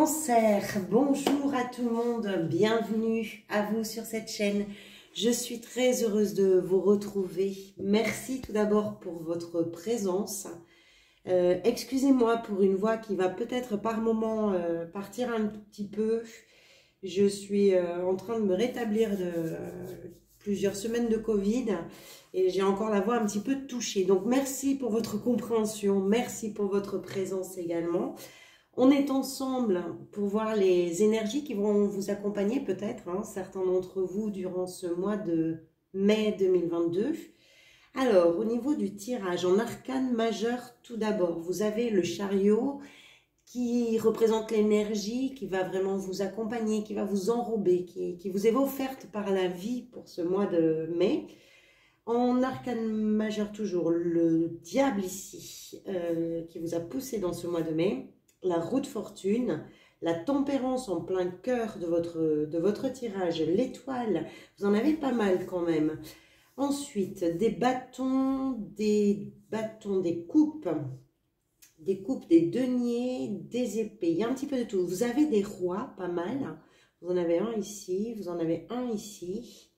Cancer, bonjour à tout le monde, bienvenue à vous sur cette chaîne. Je suis très heureuse de vous retrouver. Merci tout d'abord pour votre présence. Excusez-moi pour une voix qui va peut-être par moment partir un tout petit peu. Je suis en train de me rétablir de plusieurs semaines de Covid et j'ai encore la voix un petit peu touchée. Donc merci pour votre compréhension, merci pour votre présence également. On est ensemble pour voir les énergies qui vont vous accompagner peut-être, hein, certains d'entre vous, durant ce mois de mai 2022. Alors, au niveau du tirage, en arcane majeur, tout d'abord, vous avez le chariot qui représente l'énergie, qui va vraiment vous accompagner, qui va vous enrober, qui vous est offerte par la vie pour ce mois de mai. En arcane majeur toujours, le diable ici, qui vous a poussé dans ce mois de mai. La roue de fortune, la tempérance en plein cœur de votre tirage, l'étoile, vous en avez pas mal quand même. Ensuite, des bâtons, des coupes, des deniers, des épées, il y a un petit peu de tout. Vous avez des rois, pas mal, vous en avez un ici, vous en avez un ici.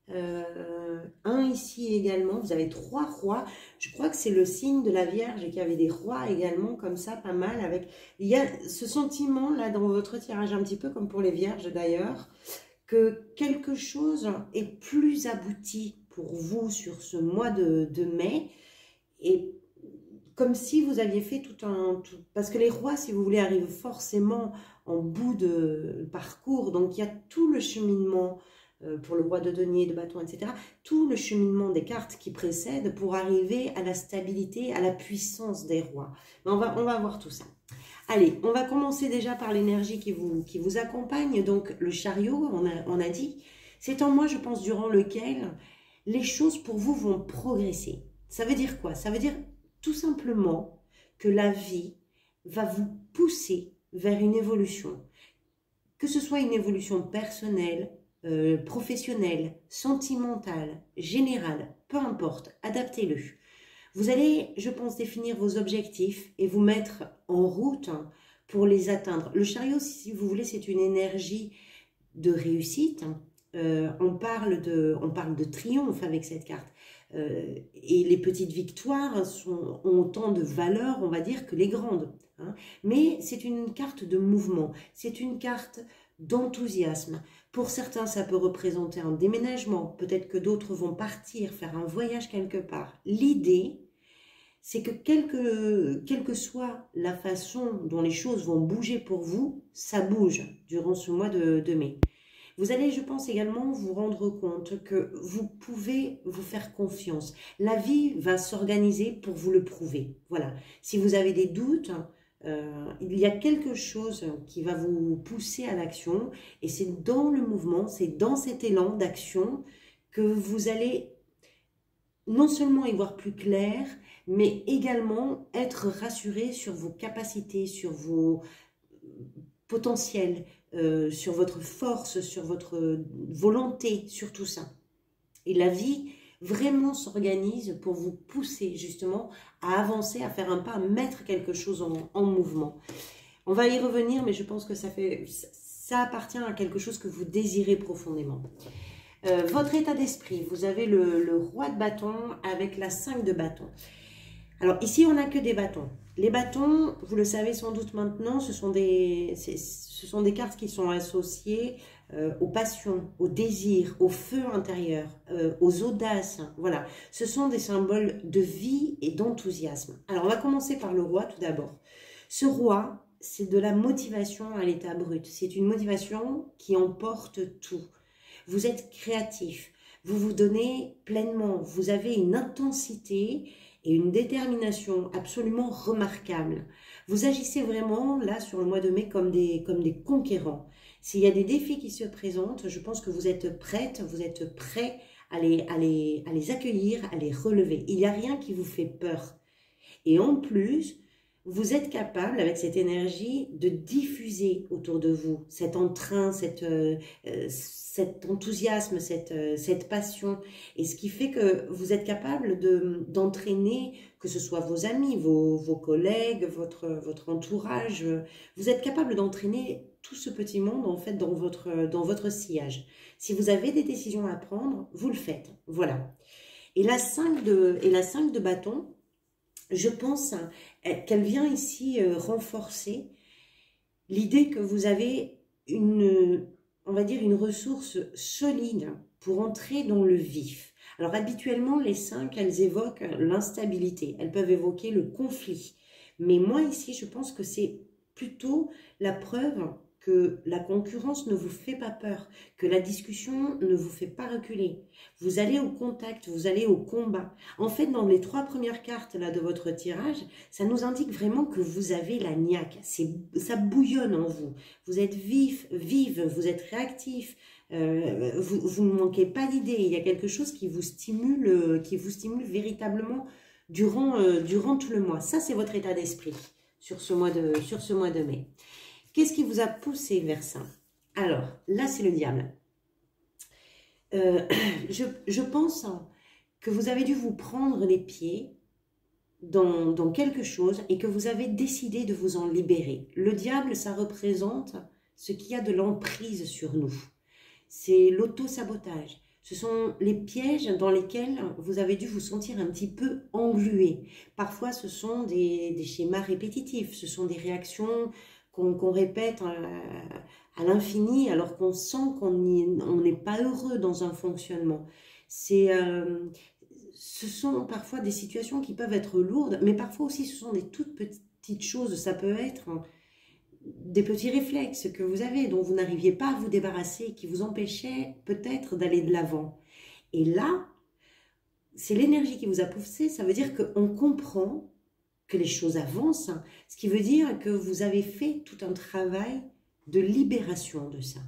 Un ici également, vous avez 3 rois, je crois que c'est le signe de la Vierge et qu'il y avait des rois également comme ça, pas mal, avec, il y a ce sentiment là dans votre tirage, un petit peu comme pour les Vierges d'ailleurs, que quelque chose est plus abouti pour vous sur ce mois de mai, et comme si vous aviez fait parce que les rois, si vous voulez, arrivent forcément en bout de parcours, donc il y a tout le cheminement pour le roi de denier, de bâton, etc. Tout le cheminement des cartes qui précèdent pour arriver à la stabilité, à la puissance des rois. Mais on va voir tout ça. Allez, on va commencer déjà par l'énergie qui vous accompagne. Donc le chariot, on a dit, c'est en moi, je pense, durant lequel les choses pour vous vont progresser. Ça veut dire quoi? Ça veut dire tout simplement que la vie va vous pousser vers une évolution. Que ce soit une évolution personnelle, professionnelle, sentimentale, générale, peu importe, adaptez-le. Vous allez, je pense, définir vos objectifs et vous mettre en route pour les atteindre. Le chariot, si vous voulez, c'est une énergie de réussite. On parle de triomphe avec cette carte. Et les petites victoires ont autant de valeur, on va dire, que les grandes. Hein. Mais c'est une carte de mouvement, c'est une carte d'enthousiasme. Pour certains, ça peut représenter un déménagement. Peut-être que d'autres vont partir, faire un voyage quelque part. L'idée, c'est que quelle que soit la façon dont les choses vont bouger pour vous, ça bouge durant ce mois de mai. Vous allez, je pense, également vous rendre compte que vous pouvez vous faire confiance. La vie va s'organiser pour vous le prouver. Voilà. Si vous avez des doutes, il y a quelque chose qui va vous pousser à l'action. Et c'est dans le mouvement, c'est dans cet élan d'action que vous allez non seulement y voir plus clair, mais également être rassuré sur vos capacités, sur vos potentiels, sur votre force, sur votre volonté, sur tout ça. Et la vie vraiment s'organise pour vous pousser justement à avancer, à faire un pas, à mettre quelque chose en mouvement. On va y revenir, mais je pense que ça appartient à quelque chose que vous désirez profondément. Votre état d'esprit, vous avez le roi de bâton avec la 5 de bâton. Alors ici, on n'a que des bâtons. Les bâtons, vous le savez sans doute maintenant, ce sont des cartes qui sont associées aux passions, aux désirs, au feu intérieur, aux audaces. Voilà, ce sont des symboles de vie et d'enthousiasme. Alors, on va commencer par le roi tout d'abord. Ce roi, c'est de la motivation à l'état brut. C'est une motivation qui emporte tout. Vous êtes créatif, vous vous donnez pleinement, vous avez une intensité et une détermination absolument remarquable. Vous agissez vraiment, là, sur le mois de mai, comme des conquérants. S'il y a des défis qui se présentent, je pense que vous êtes prête, vous êtes prêts à les accueillir, à les relever. Il n'y a rien qui vous fait peur. Et en plus, vous êtes capable, avec cette énergie, de diffuser autour de vous cet entrain, cet enthousiasme, cette passion. Et ce qui fait que vous êtes capable d'entraîner, que ce soit vos amis, vos collègues, votre entourage, vous êtes capable d'entraîner tout ce petit monde, en fait, dans votre sillage. Si vous avez des décisions à prendre, vous le faites. Voilà. Et la 5 de bâton, je pense qu'elle vient ici renforcer l'idée que vous avez on va dire, une ressource solide pour entrer dans le vif. Alors habituellement, les 5, elles évoquent l'instabilité, elles peuvent évoquer le conflit. Mais moi ici, je pense que c'est plutôt la preuve que la concurrence ne vous fait pas peur, que la discussion ne vous fait pas reculer. Vous allez au contact, vous allez au combat. En fait, dans les 3 premières cartes là, de votre tirage, ça nous indique vraiment que vous avez la niaque. Ça bouillonne en vous. Vous êtes vif, vive, vous êtes réactif. Vous ne manquez pas d'idées. Il y a quelque chose qui vous stimule véritablement durant tout le mois. Ça, c'est votre état d'esprit sur ce mois de mai. Qu'est-ce qui vous a poussé vers ça? Alors, là, c'est le diable. Je pense que vous avez dû vous prendre les pieds dans quelque chose et que vous avez décidé de vous en libérer. Le diable, ça représente ce qui a de l'emprise sur nous. C'est l'auto-sabotage. Ce sont les pièges dans lesquels vous avez dû vous sentir un petit peu englué. Parfois, ce sont des schémas répétitifs, ce sont des réactions qu'on répète à l'infini alors qu'on sent qu'on n'est pas heureux dans un fonctionnement. Ce sont parfois des situations qui peuvent être lourdes, mais parfois aussi ce sont des toutes petites choses. Ça peut être des petits réflexes que vous avez, dont vous n'arriviez pas à vous débarrasser, qui vous empêchaient peut-être d'aller de l'avant. Et là, c'est l'énergie qui vous a poussé, ça veut dire qu'on comprend que les choses avancent, ce qui veut dire que vous avez fait tout un travail de libération de ça.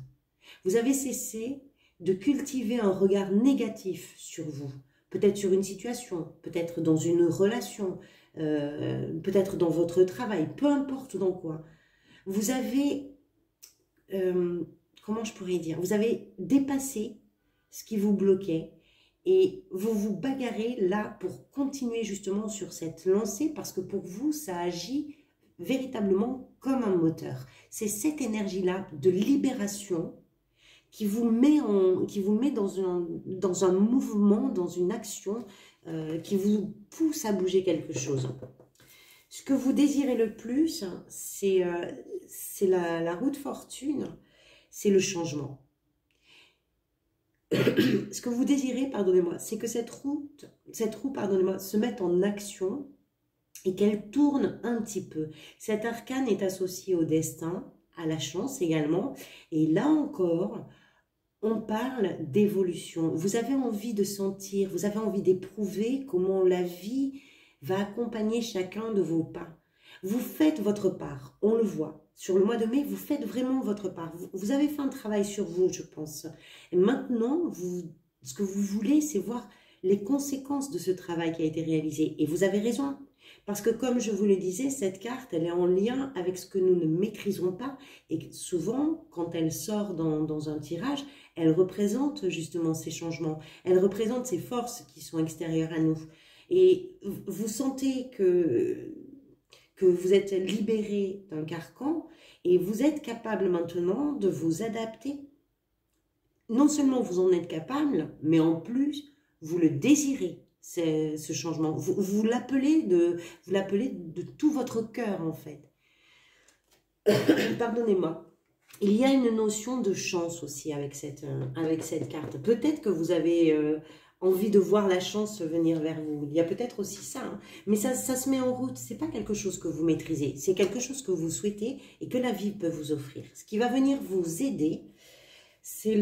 Vous avez cessé de cultiver un regard négatif sur vous, peut-être sur une situation, peut-être dans une relation, peut-être dans votre travail, peu importe dans quoi. Vous avez, comment je pourrais dire, vous avez dépassé ce qui vous bloquait et vous vous bagarrez là pour continuer justement sur cette lancée parce que pour vous, ça agit véritablement comme un moteur. C'est cette énergie-là de libération qui vous met dans un mouvement, dans une action qui vous pousse à bouger quelque chose. Ce que vous désirez le plus, c'est la roue de fortune, c'est le changement. Ce que vous désirez, pardonnez-moi, c'est que cette roue, pardonnez-moi, se mette en action et qu'elle tourne un petit peu. Cet arcane est associé au destin, à la chance également. Et là encore, on parle d'évolution. Vous avez envie de sentir, vous avez envie d'éprouver comment la vie va accompagner chacun de vos pas. Vous faites votre part, on le voit. Sur le mois de mai, vous faites vraiment votre part. Vous avez fait un travail sur vous, je pense. Et maintenant, ce que vous voulez, c'est voir les conséquences de ce travail qui a été réalisé. Et vous avez raison. Parce que comme je vous le disais, cette carte, elle est en lien avec ce que nous ne maîtrisons pas. Et souvent, quand elle sort dans un tirage, elle représente justement ces changements. Elle représente ces forces qui sont extérieures à nous. Et vous sentez que vous êtes libéré d'un carcan et vous êtes capable maintenant de vous adapter. Non seulement vous en êtes capable, mais en plus, vous le désirez, ce changement. Vous l'appelez de tout votre cœur, en fait. Pardonnez-moi. Il y a une notion de chance aussi avec cette carte. Peut-être que vous avez envie de voir la chance venir vers vous. Il y a peut-être aussi ça, hein. Mais ça se met en route. Ce n'est pas quelque chose que vous maîtrisez. C'est quelque chose que vous souhaitez et que la vie peut vous offrir. Ce qui va venir vous aider, c'est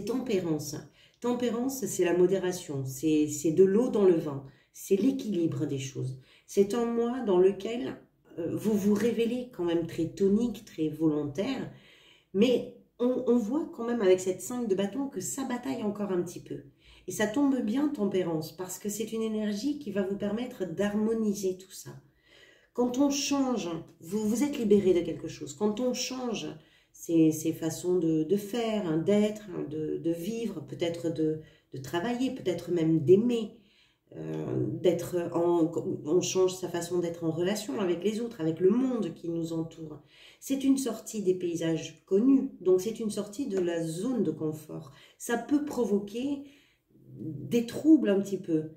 tempérance. Tempérance, c'est la modération. C'est de l'eau dans le vin. C'est l'équilibre des choses. C'est un mois dans lequel vous vous révélez quand même très tonique, très volontaire. Mais on voit quand même avec cette 5 de bâton que ça bataille encore un petit peu. Et ça tombe bien, tempérance, parce que c'est une énergie qui va vous permettre d'harmoniser tout ça. Quand on change, vous êtes libéré de quelque chose. Quand on change ces façons de faire, hein, d'être, hein, de vivre, peut-être de travailler, peut-être même d'aimer, on change sa façon d'être en relation avec les autres, avec le monde qui nous entoure. C'est une sortie des paysages connus, donc c'est une sortie de la zone de confort. Ça peut provoquer des troubles un petit peu.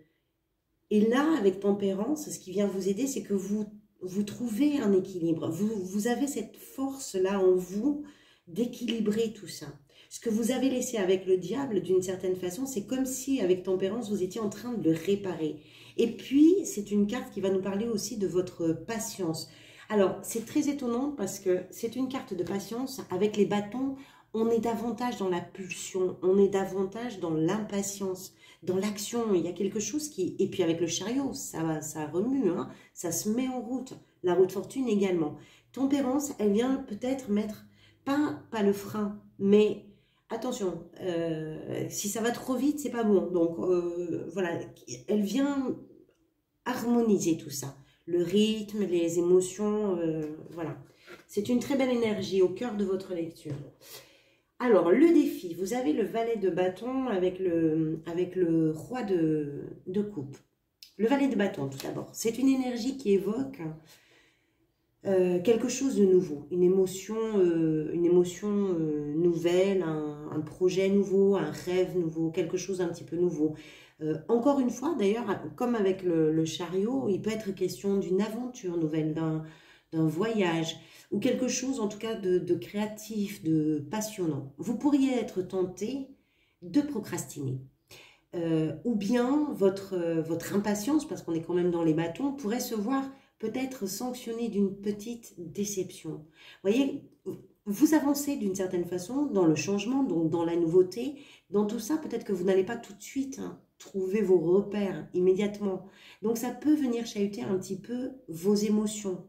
Et là, avec tempérance, ce qui vient vous aider, c'est que vous trouvez un équilibre. Vous avez cette force-là en vous d'équilibrer tout ça. Ce que vous avez laissé avec le diable, d'une certaine façon, c'est comme si, avec tempérance, vous étiez en train de le réparer. Et puis, c'est une carte qui va nous parler aussi de votre patience. Alors, c'est très étonnant parce que c'est une carte de patience. Avec les bâtons, on est davantage dans la pulsion, on est davantage dans l'impatience, dans l'action. Il y a quelque chose qui... Et puis avec le chariot, ça remue, hein, ça se met en route. La route fortune également. Tempérance, elle vient peut-être mettre, pas le frein, mais... Attention, si ça va trop vite, c'est pas bon. Donc, voilà, elle vient harmoniser tout ça. Le rythme, les émotions, voilà. C'est une très belle énergie au cœur de votre lecture. Alors, le défi, vous avez le valet de bâton avec le roi de coupe. Le valet de bâton, tout d'abord. C'est une énergie qui évoque... quelque chose de nouveau, une émotion nouvelle, un projet nouveau, un rêve nouveau, quelque chose d'un petit peu nouveau. Encore une fois, d'ailleurs, comme avec le chariot, il peut être question d'une aventure nouvelle, d'un voyage, ou quelque chose en tout cas de créatif, de passionnant. Vous pourriez être tenté de procrastiner. Ou bien votre impatience, parce qu'on est quand même dans les bâtons, pourrait se voir peut-être sanctionné d'une petite déception. Vous voyez, vous avancez d'une certaine façon dans le changement, donc dans la nouveauté. Dans tout ça, peut-être que vous n'allez pas tout de suite trouver vos repères immédiatement. Donc ça peut venir chahuter un petit peu vos émotions.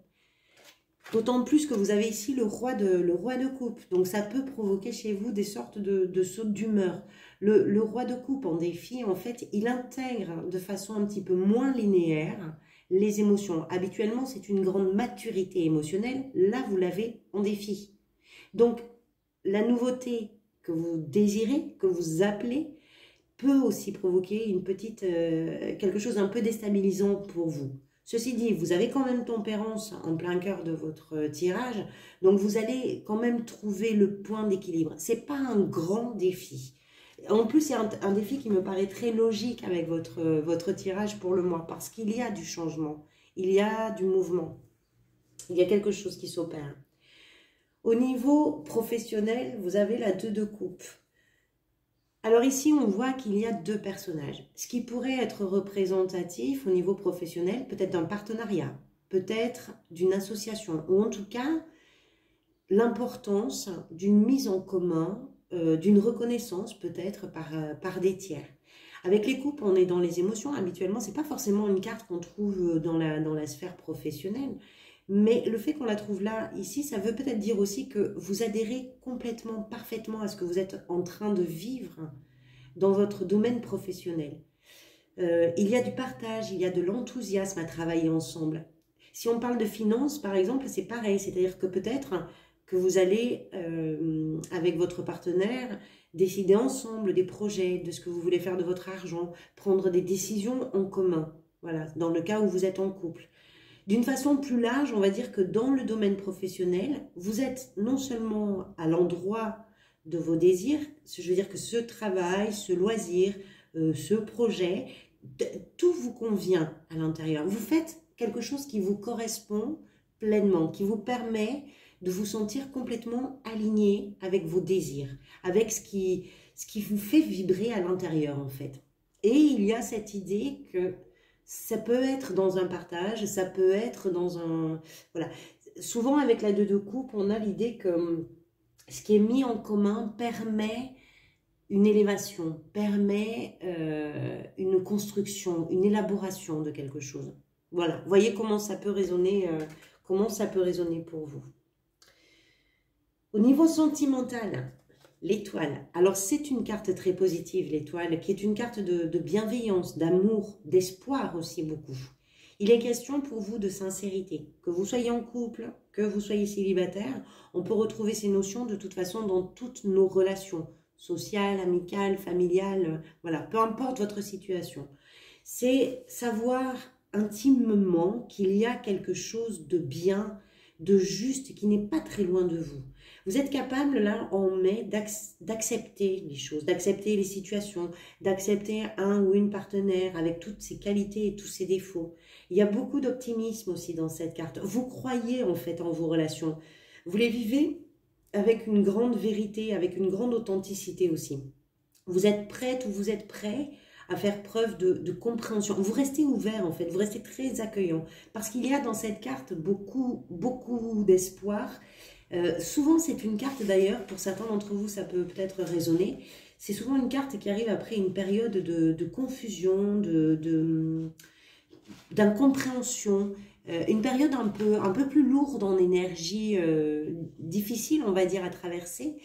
D'autant plus que vous avez ici le roi de coupe. Donc ça peut provoquer chez vous des sortes de sautes d'humeur. Le roi de coupe en défi, en fait, il intègre de façon un petit peu moins linéaire les émotions. Habituellement, c'est une grande maturité émotionnelle. Là, vous l'avez en défi. Donc, la nouveauté que vous désirez, que vous appelez, peut aussi provoquer une petite, quelque chose d'un peu déstabilisant pour vous. Ceci dit, vous avez quand même tempérance en plein cœur de votre tirage, donc vous allez quand même trouver le point d'équilibre. Ce n'est pas un grand défi. En plus, il y a un défi qui me paraît très logique avec votre tirage pour le mois, parce qu'il y a du changement, il y a du mouvement, il y a quelque chose qui s'opère. Au niveau professionnel, vous avez la 2 de coupe. Alors ici, on voit qu'il y a 2 personnages, ce qui pourrait être représentatif au niveau professionnel, peut-être d'un partenariat, peut-être d'une association, ou en tout cas, l'importance d'une mise en commun, d'une reconnaissance peut-être par des tiers. Avec les coupes, on est dans les émotions. Habituellement, ce n'est pas forcément une carte qu'on trouve dans la sphère professionnelle. Mais le fait qu'on la trouve là, ici, ça veut peut-être dire aussi que vous adhérez complètement, parfaitement à ce que vous êtes en train de vivre dans votre domaine professionnel. Il y a du partage, il y a de l'enthousiasme à travailler ensemble. Si on parle de finances, par exemple, c'est pareil. C'est-à-dire que peut-être que vous allez, avec votre partenaire, décider ensemble des projets, de ce que vous voulez faire de votre argent, prendre des décisions en commun, voilà, dans le cas où vous êtes en couple. D'une façon plus large, on va dire que dans le domaine professionnel, vous êtes non seulement à l'endroit de vos désirs, je veux dire que ce travail, ce loisir, ce projet, tout vous convient à l'intérieur. Vous faites quelque chose qui vous correspond pleinement, qui vous permet de vous sentir complètement aligné avec vos désirs, avec ce qui vous fait vibrer à l'intérieur en fait. Et il y a cette idée que ça peut être dans un partage, ça peut être dans un... Voilà. Souvent avec la 2 de coupe, on a l'idée que ce qui est mis en commun permet une élévation, permet une construction, une élaboration de quelque chose. Voilà, voyez comment ça peut résonner pour vous. Au niveau sentimental, l'étoile. Alors, c'est une carte très positive, l'étoile, qui est une carte de bienveillance, d'amour, d'espoir aussi beaucoup. Il est question pour vous de sincérité. Que vous soyez en couple, que vous soyez célibataire, on peut retrouver ces notions de toute façon dans toutes nos relations, sociales, amicales, familiales, voilà, peu importe votre situation. C'est savoir intimement qu'il y a quelque chose de bien, de juste, qui n'est pas très loin de vous. Vous êtes capable, là, en mai, d'accepter les choses, d'accepter les situations, d'accepter un ou une partenaire avec toutes ses qualités et tous ses défauts. Il y a beaucoup d'optimisme aussi dans cette carte. Vous croyez, en fait, en vos relations. Vous les vivez avec une grande vérité, avec une grande authenticité aussi. Vous êtes prête ou vous êtes prêt à faire preuve de compréhension. Vous restez ouvert en fait, vous restez très accueillant. Parce qu'il y a dans cette carte beaucoup d'espoir. Souvent c'est une carte d'ailleurs, pour certains d'entre vous ça peut peut-être résonner, c'est souvent une carte qui arrive après une période de confusion, d'incompréhension, une période un peu plus lourde en énergie, difficile on va dire à traverser.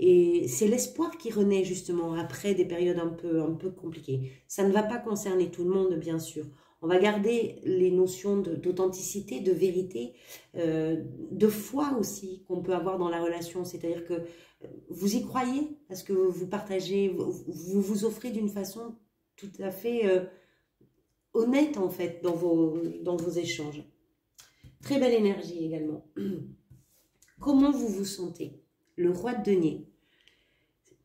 Et c'est l'espoir qui renaît justement après des périodes un peu compliquées. Ça ne va pas concerner tout le monde, bien sûr. On va garder les notions d'authenticité, de vérité, de foi aussi qu'on peut avoir dans la relation. C'est-à-dire que vous y croyez parce que vous partagez, vous offrez d'une façon tout à fait honnête en fait dans vos échanges. Très belle énergie également. Comment vous vous sentez? Le roi de denier.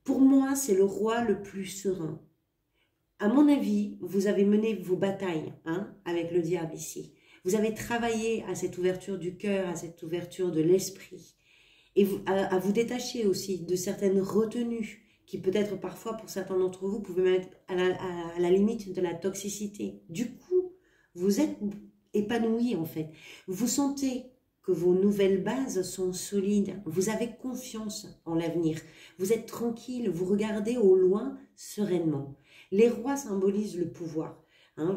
Pour moi, c'est le roi le plus serein. À mon avis, vous avez mené vos batailles avec le diable ici. Vous avez travaillé à cette ouverture du cœur, à cette ouverture de l'esprit. Et à vous détacher aussi de certaines retenues qui peut-être parfois, pour certains d'entre vous, pouvaient mettre à la limite de la toxicité. Du coup, vous êtes épanoui en fait. Vous sentez que vos nouvelles bases sont solides, vous avez confiance en l'avenir, vous êtes tranquille, vous regardez au loin sereinement. Les rois symbolisent le pouvoir.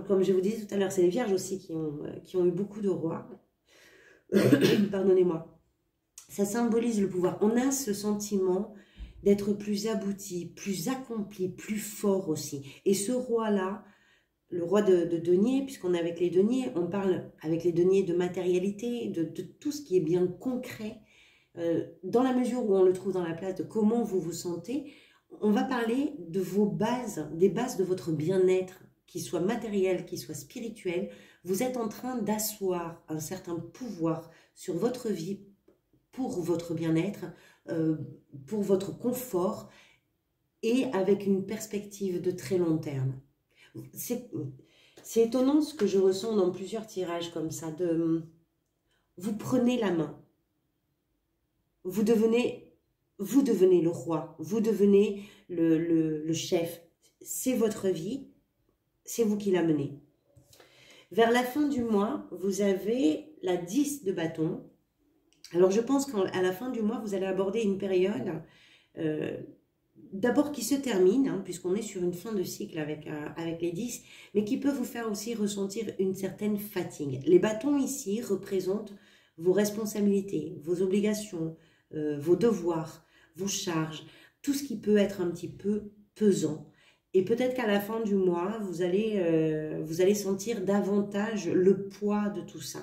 Comme je vous disais tout à l'heure, c'est les vierges aussi qui ont eu beaucoup de rois. Pardonnez-moi. Ça symbolise le pouvoir. On a ce sentiment d'être plus abouti, plus accompli, plus fort aussi. Et ce roi-là, le roi de denier, puisqu'on est avec les deniers, on parle avec les deniers de matérialité, de tout ce qui est bien concret, dans la mesure où on le trouve dans la place de comment vous vous sentez, on va parler de vos bases, des bases de votre bien-être, qu'il soit matériel, qu'il soit spirituel. Vous êtes en train d'asseoir un certain pouvoir sur votre vie pour votre bien-être, pour votre confort et avec une perspective de très long terme. C'est étonnant ce que je ressens dans plusieurs tirages comme ça. Vous prenez la main. Vous devenez le roi. Vous devenez le chef. C'est votre vie. C'est vous qui la menez. Vers la fin du mois, vous avez la 10 de bâton. Alors je pense qu'à la fin du mois, vous allez aborder une période... d'abord qui se termine, puisqu'on est sur une fin de cycle avec les 10, mais qui peut vous faire aussi ressentir une certaine fatigue. Les bâtons ici représentent vos responsabilités, vos obligations, vos devoirs, vos charges, tout ce qui peut être un petit peu pesant. Et peut-être qu'à la fin du mois, vous allez sentir davantage le poids de tout ça.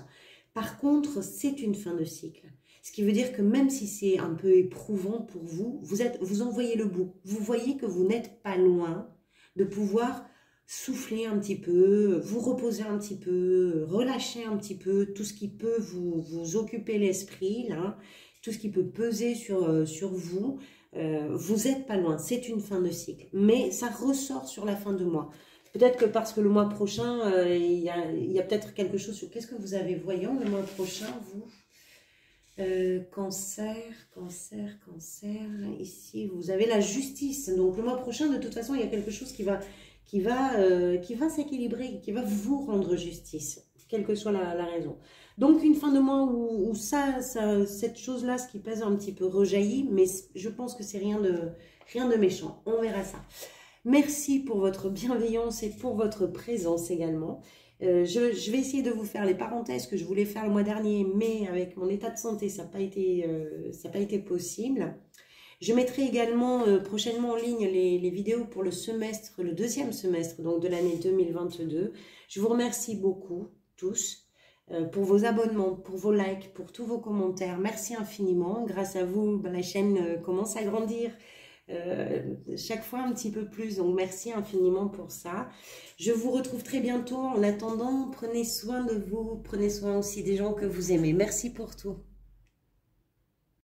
Par contre, c'est une fin de cycle. Ce qui veut dire que même si c'est un peu éprouvant pour vous, vous en voyez le bout. Vous voyez que vous n'êtes pas loin de pouvoir souffler un petit peu, vous reposer un petit peu, relâcher un petit peu tout ce qui peut vous occuper l'esprit, là, tout ce qui peut peser sur vous. Vous n'êtes pas loin, c'est une fin de cycle. Mais ça ressort sur la fin de mois. Peut-être que parce que le mois prochain, il y a peut-être quelque chose sur... Qu'est-ce que vous avez voyant le mois prochain, vous ? Cancer, ici vous avez la justice, donc le mois prochain de toute façon il y a quelque chose qui va s'équilibrer, qui va vous rendre justice, quelle que soit la raison. Donc une fin de mois où cette chose-là, ce qui pèse un petit peu rejaillit, mais je pense que c'est rien de méchant, on verra ça. Merci pour votre bienveillance et pour votre présence également. Je vais essayer de vous faire les parenthèses que je voulais faire le mois dernier, mais avec mon état de santé, ça n'a pas été possible. Je mettrai également prochainement en ligne les vidéos pour le deuxième semestre donc de l'année 2022. Je vous remercie beaucoup tous, pour vos abonnements, pour vos likes, pour tous vos commentaires. Merci infiniment. Grâce à vous, la chaîne commence à grandir chaque fois un petit peu plus. Donc, merci infiniment pour ça. Je vous retrouve très bientôt. En attendant, prenez soin de vous. Prenez soin aussi des gens que vous aimez. Merci pour tout.